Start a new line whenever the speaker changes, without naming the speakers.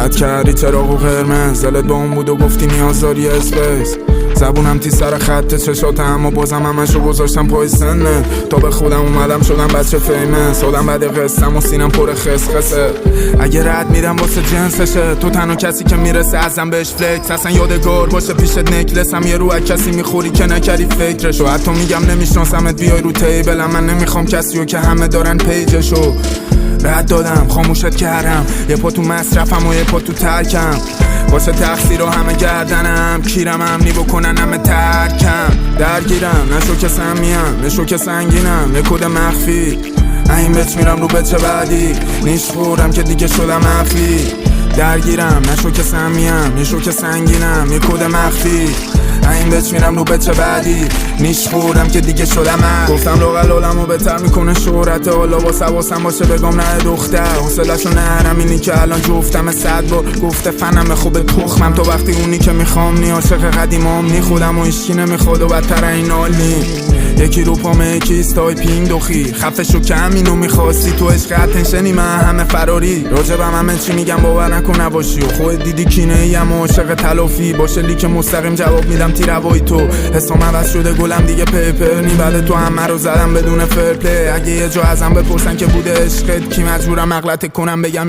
رد کردی چراغ و قرمز، دلت با اون بود و گفتی نیاز داری اسپیس. زبونم تی سر خط چشاته اما بازم همشو گذاشتم پای سنه. تا به خودم اومدم شدم بچه فیمس، آدم بعد قصتم و سینم پر خسخسه. اگه رد میرم واسه جنسشه، تو تنها کسی که میرسه ازم بهش فلکس. اصلا یادگار باشه پیشت نکلسم، یه رو از کسی میخوری که نکردی فکرشو. حتی میگم نمیشناسمت بیای رو تیبلم، من نمیخوام کسیو که همه دارن پیجشو. رد دادم خاموشت کردم، یه پا تو مصرفم و یه پا تو ترکم. واسه تقصیر رو همه گردنم، کیرم امنی بکنن همه ترکم. درگیرم نشو که سمیم، نشو که سنگینم، یه کد مخفی. این بچ میرم رو بچه بعدی، نیش خورم که دیگه شدم مخفی. درگیرم نشو که سمیم، نشو که سنگینم، یه کد مخفی. این بچ میرم رو بچه بعدی، نیش خورم که دیگه شدم. گفتم لغلالمو بهتر میکنه شهرت، حالا واسم باشه بگم نه دختر. حوصله‌شو نرم اینی که الان جفتم 100 بار گفته فنم خوبه تخمم. تا وقتی اونی که میخوام نی، عاشق قدیمام نی، خودم و هیچکی نمیخواد و بدتر این حال نی. یکی رو پامه یکی استایپینگ دوخی، خفه شو که همینو میخواستی. تو عشق اتنشنی من همه فراری، راجبم همه چی میگم باور نکن نباشی. و خود دیدی کینه ایم و عاشق تلافی، باشه لیک مستقیم جواب میدم تیروای تو. حسام عوض شده گلم دیگه پیپر نی، بعد تو همه رو زدم بدون فرپلی. اگه یه جا ازم بپرسن که بوده عشقت کی، مجبورم مغلطه کنم بگم